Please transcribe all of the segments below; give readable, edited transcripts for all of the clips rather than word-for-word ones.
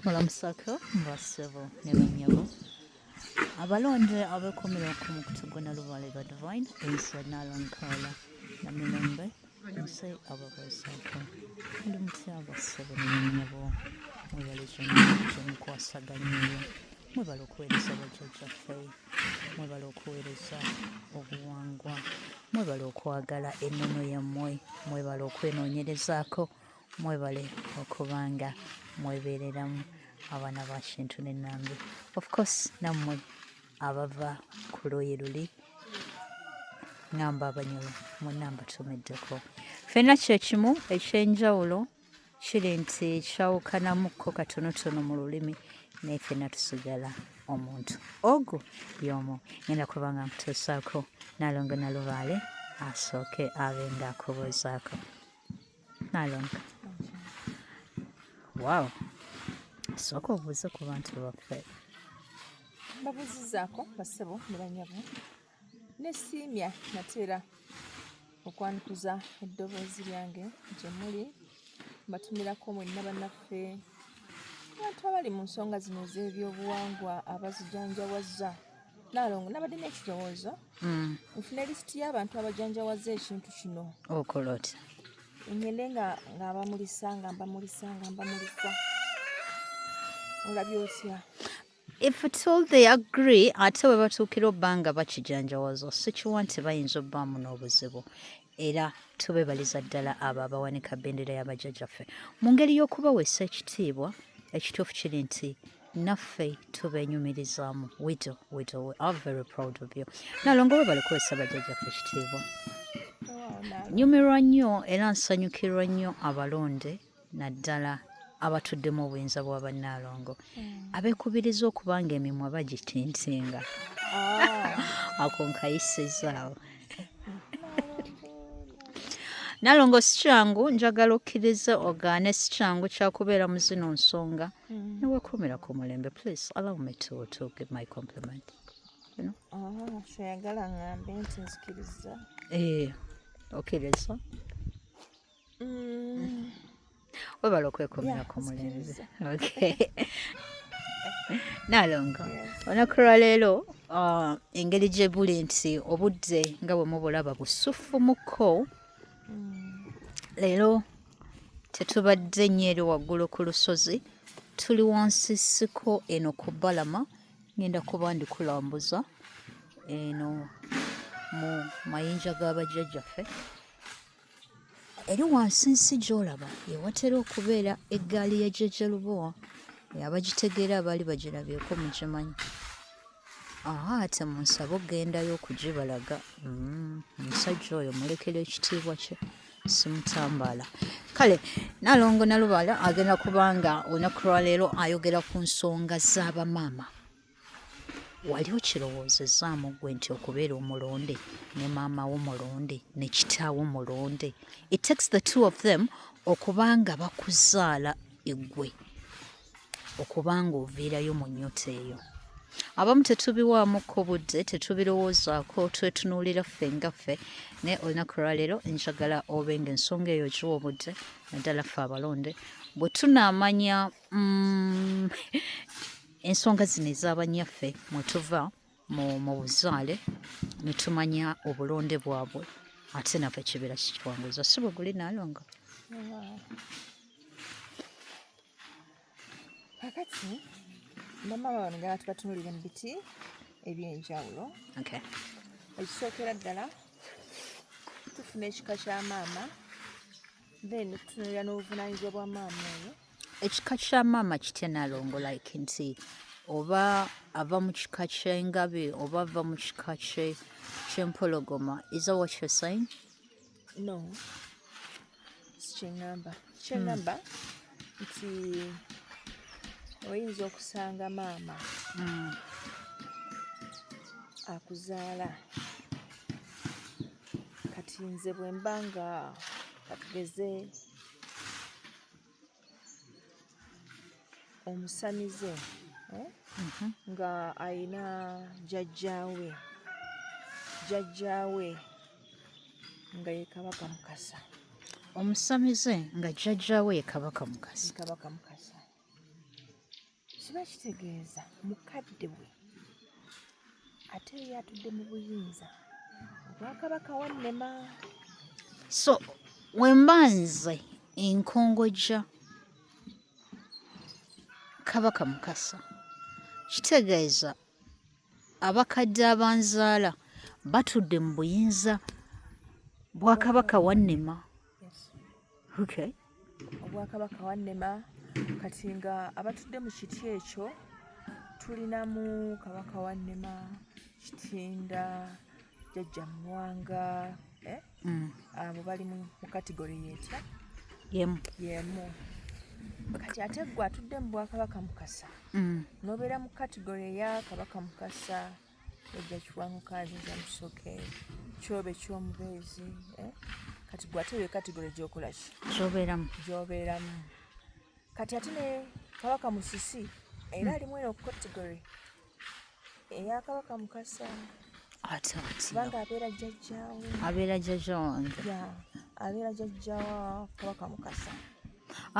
Mulamusako bassebo ne bannyabo abalonde abeekumira ku mukutu gwa Nalubaale ba Divine Ensa Nalankala na Mirembe nse ababazaako ndi mutya bassebo ne bannyabo mwebale kyemukwasaganyaayo mwebale okuweereza bajjajjaffe mwebale okuweereza obuwangwa mwebale okwagala ennono yammwe mwebale okwenoonyerezaako mwebale okubanga mwebeereramu abaana ba Kintu ne Nambi. Of course nammwe abava ku luuyi luli ngamba Abanyoro mwenna mbatumiddeko. Ffenna kye kimu ekyenjawulo kiri nti kyawukanamukko katonotono mu lulimi naye ffenna tusigala omuntu ogwo y'omu. Ngenda kuba nga nkutuusaako Nalongo Nalubaale asooke abe ng'akubuuzaako. Nalongo. Wow. Sooka obuuze ku bantu baffe. Mbabuuzizaako bassebo ne bannyabo nesiimya nateera okwanikuza eddoboozi lyange gye muli mbatumirako mwenna bannaffe abantu abali mu nsonga zino ez'ebyobuwangwa abazijanjawazza. Nalongo nabadde n'ekirowoozo nfune lisiti y'abantu abajanjawaza ekintu kino. Okola otya? Ngende nga mbamulisa olabye otya? If at all they agree ate bwe batuukira obba nga bakijanjawaza sikiwa nti bayinza obbaamu n'obuzibu era tubeebaliza ddala abo abawanika bendera y'abajjajjaffe mu ngeri y'okubaweesa ekitiibwa. Ekituufu kiri nti naffe tubeenyumirizaamu. We are very proud of you. Nalongo weebale kuweesa bajjajjaffe ekitiibwa. Nyumirwa nnyo era nsanyukirwa nnyo abalonde naddala abatuddemu obuyinza bwa bannaalongo abeekubiriza okuba nga emimwa bagitintinga. Ako nkayisizaawo. Nalongo si kyangu njagala okkirize ogaane si kyangu kyakubeera mu zino nsonga neweekuumira ku mulembe. Please allow me to give my compliment. Kyeyagala ngambe nti nzikiriza. Okkiriza? Webale okwekuumira ku mulembe. Okay. Nalongo olunaku lwa leero engeri gye buli nti obudde nga bwe mubulaba busuffumukko. Leero tetubadde nnyo eri waggulu ku lusozi, tuli wansi siko eno ku Balama. Ngenda kuba ndikulambuza eno mu mayinja g'abajjajjaffe. Eri wansi nsi gy'olaba ewatera okubeera eggaali ya Jjajja Lubowa. Abagitegeera abaali bagirabyeko mugimanyi. Ate munsabe okgendayo okugibalaga. Omusajja oyo mulekera ekitiibwa kye simutambaala. Kale Nalongo Nalubaale agenda kubanga olunaku lwa leero ayogera ku nsonga z'abamaama. Wali okirowoozezaamu ggwe nti okubeera omulonde ne maama wo mulonde ne kitaawo mulonde, it takes the two of them okubanga bakuzaala eggwe okubanga oviirayo mu nnyota eyo. Abamu tetubiwaamukko budde, tetubirowoozaako, twetunuulira ffe nga ffe, naye olunaku lwa leero njagala obe ng'ensonga eyo giwa obudde naddala ffe abalonde bwe tunaamanya ensonga zino ez'abannyaffe mwe tuva mu buzaale ne tumanya obulonde bwabwe ate naffe kibeera kikwanguza. Si bwe guli Nalongo? Kakati bamaama bano nga tubatunulira mu biti ebyenjawulo. Okay. Ekisookera ddala tufuna ekika kya maama, then tutunulira n'obuvunaanyizibwa bwa maama oyo. Ekika kya maama kitya Nalongo, like nti oba ava mu kika ky'engabi oba ava mu kika ky'empologoma. Is that what you're saying? No, si kyeŋŋamba. Kyeŋŋamba nti oyinza okusanga maama akuzaala kati nze bwe mba nga katugeze omusamize nga ayina jjajjaawe nga ye Kabaka Mukasa. Omusamize nga jjajjaawe ye Kabaka Mukasa. Kabaka Mukasa. kiba kitegeeza mukadde we ate ye atudde mu buyinza obwakabaka wannema. So wembanze enkongojja Kabaka Mukasa kitegeeza abakadde abanzaala batudde mu buyinza bwa Kabaka wannema. Yes. Okay. Obwakabaka wannema kati nga abatudde mu kiti ekyo tulinamu Kabaka wannema, Kitinda, Jjajja Mwanga, abo bali mu kategori yetya yemu. Kati ate gwe atudde mu Bwakabaka Mukasa n'obeera mu kategori eya Kabaka Mukasa, Jjajja Kiwanuka, Jjajja Musoke, Kyobe ky'Omubeezi, kati gwe ate kategori gy'okola ki gy'obeeramu. Kati ate ne Kabaka Musisi era alimu eno kategori eya Kabaka Mukasa kubanga abeera jjajja wange, abeera jjajja wa Kabaka Mukasa.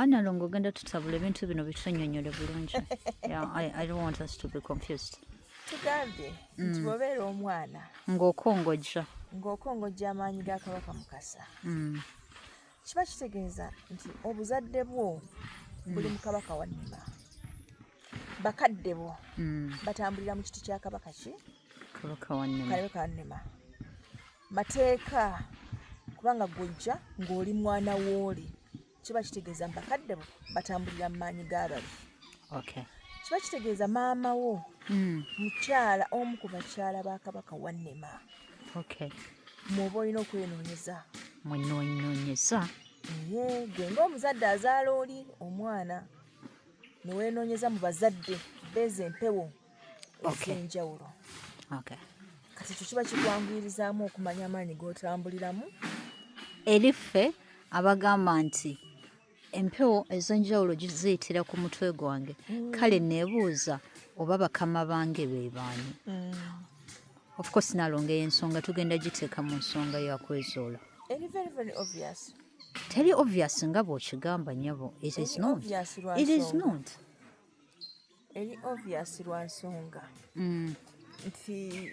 Nalongo ogenda tutabula ebintu bino bitunnyonnyole bulungi. I don't want us to be confused. Tugambye nti bw'obeera omwana ng'okongojja amaanyi ga Kabaka Mukasa, kiba kitegeeza nti obuzadde bwo buli mu Kabaka wannema, bakadde bo batambulira mu kiti kya Kabaka ki? Kabaka wannema. Mateeka kubanga gw'ojja ng'oli mwana w'oli, kiba kitegeeza bakadde bo batambulira mu maanyi g'abali. Kiba kitegeeza maama wo mukyala omu ku bakyala ba Kabaka wannema. Mw'oba olina okwenoonyeza. Mwenoonyeza? Gwe ng'omuzadde azaala oli omwana ne weenoonyeza mu bazadde beeza empewo ez'enjawulo. Kati ekyo kiba kikwanguyirizaamu okumanya amaanyi g'otambuliramu. Eri ffe abagamba nti empewo ez'enjawulo ziyitira ku mutwe gwange, kale neebuuza oba bakama bange be baani? Of course Nalongo ensonga tugenda giteeka mu nsonga ya kwezoola. Eri very obvious. Teri obvious nga bw'okigamba nnyabo. It is not. Eri obvious lwa nsonga nti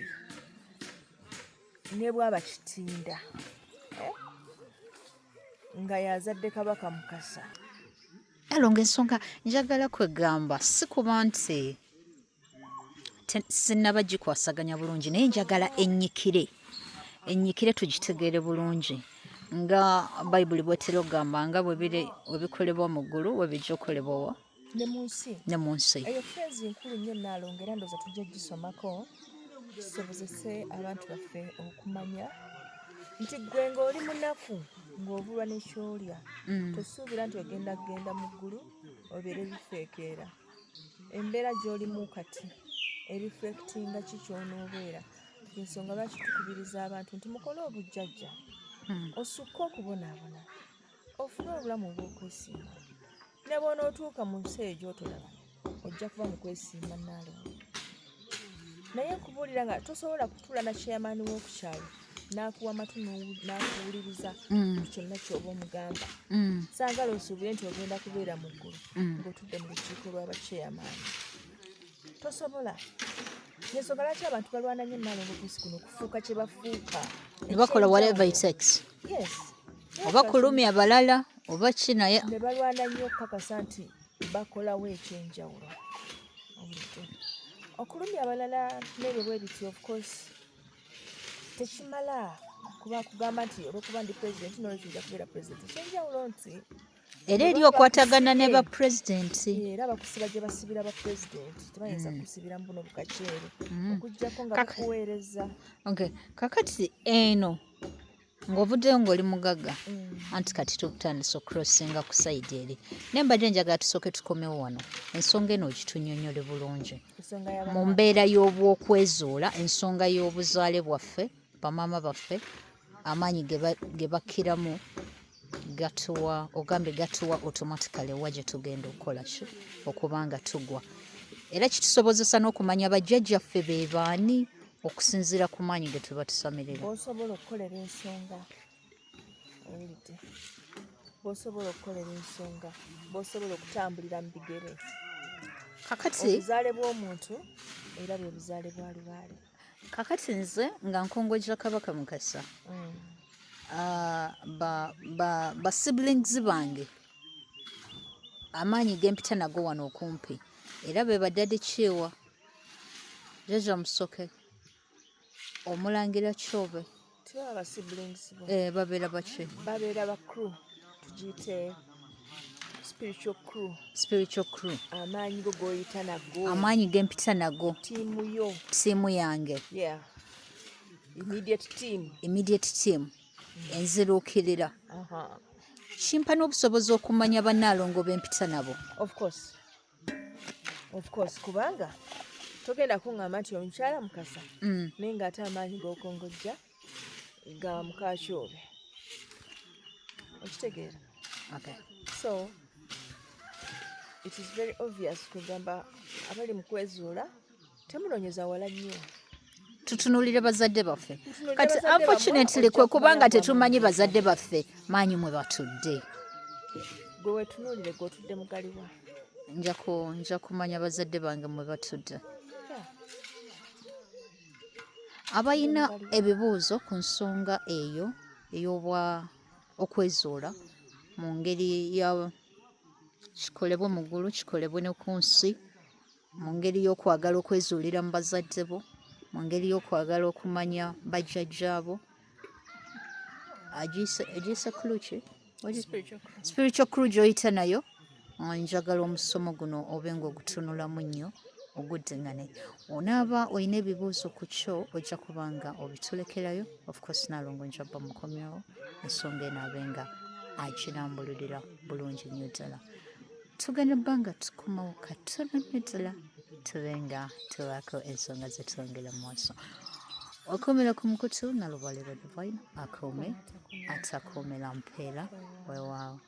ne bw'aba Kitinda nga yazadde Kabaka Mukasa. Nalongo ensonga njagala kwegamba si kuba nti sinnaba gikwasaganya bulungi, naye njagala ennyikire tugitegeere bulungi nga Bayibuli bw'etera okugamba nga bwe bikolebwa mu ggulu bwe bijja okolebwa wa ne mu nsi. Eyo feezi nkulu nnyo Nalongo era ndooza tujja gisomako kisobozese abantu baffe okumanya nti gwe ng'oli munaku ng'obulwa n'ekyolya tosuubira nti ogenda kugenda mu ggulu obeere bifeekeera. Embeera gy'olimu kati eriflectinga ki ky'onoobeera. Ensonga lwaki tukubiriza abantu nti mukole obujjajja osukke okubonaabona ofune obulamu obw'okwesiima, ne bw'onootuuka mu nsi egyo otolaba ojja kuba mu kwesiima Nalongo. Naye nkubuulira nga tosobola kutuula na chairman w'okukyalo n'akuwa matu n'akuwuliriza kyonna ky'oba omugamba. Saagala osuubire nti ogenda kubeera mu ggulu ng'otudde mu lukiiko lw'abachairman. Tosobola. N'ensonga lwaki abantu balwana nnyo Nalongo ku nsi kuno okufuuka kye bafuuka. Ne bakola whatever it takes. Yes. Oba kulumya abalala oba ki naye. Ne balwana nnyo okukakasa nti bakolawo ekyenjawulo. Okulumya abalala n'ebyo bwe bityo of course tekimala kuba kugamba nti olw'okuba ndi pulezidenti n'olwekyo ojja kubeera pulezidenti. Ekyenjawulo nti era eri okwatagana ne ba pulezidenti. Era bakusiba gye basibira ba pulezidenti tebayinza kusibira mu buno bukaceere okuggyako nga bakuweereza. Kakati eno ng'ovuddeyo ng'oli mugagga anti kati tukutandisa okurosinga ku sayidi eri, naye mbadde njagala tusooke tukomewo wano ensonga eno ogitunnyonnyole bulungi mu mbeera y'obwokwezuula, ensonga y'obuzaale bwaffe, bamaama baffe, amaanyi ge bakkiramu gatuwa automatically wa gye tugenda okukola ki okuba nga tugwa, era kitusobozesa n'okumanya bajjajjaffe be baani okusinziira ku maanyi ge tuba tusamirira. Bw'osobola okukolera ensonga owulidde, bw'osobola okutambulira mu bigere kakati obuzaale bw'omuntu era bwe buzaale bwa lubaale. kakati nze nga nkongojja Kabaka Mukasa ba siblings bange amaanyi gempita nago wano okumpi era be badade Kyewa, Jjajja Musoke, Omulangira Kyobe. Tibaba ba siblings bo. Babeera baki? Babeera ba crew, tugiyite spiritual crew. Amaanyi go g'oyita nago. Amaanyi gempita nago. Ttiimu yange. Yeah. Immediate team. Enziruukirira. Kimpa n'obusobozi okumanya bannaalongo bempita nabo. Of course, kubanga togenda kuŋŋamba nti omukyala Mukasa naye ng'ate amaanyi g'okongojja ga Mukakyobe. Okitegeera? Okay. So, it is very obvious kugamba abali mu kwezuula temunoonyeza wala nnyo. Tutunuulire bazadde baffe. Kati unfortunately kwe kubanga tetumanyi bazadde baffe maanyi mwe batudde. Gwe wetunuulire gw'otudde mu galiwa. Nja kumanya bazadde bange mwe batudde. Abayina ebibuuzo ku nsonga eyo ey'obwa okwezuula mu ngeri ya kikolebwe mu ggulu kikolebwe ne ku nsi, mu ngeri y'okwagala okwezuulira mu bazadde bo, mu ngeri y'okwagala okumanya bajjajjaabo. Agiyise crew ki? Spiritual crew gy'oyita nayo. Njagala omusomo guno obe ng'ogutunulamu nnyo oguddeŋŋane. Onaaba olina ebibuuzo ku kyo ojja kubanga obitulekerayo. Of course Naalongo nja bba mukomyewo ensonga enaabe nga aginambulirira bulungi nnyo ddala. Tugenda bbanga tukomawo katono nnyo ddala tube nga tubaako ensonga ze twongera mu maaso. Okomera ku mukutu Nalubalirwa Divine akuume atakuumira mpeera weewaawo.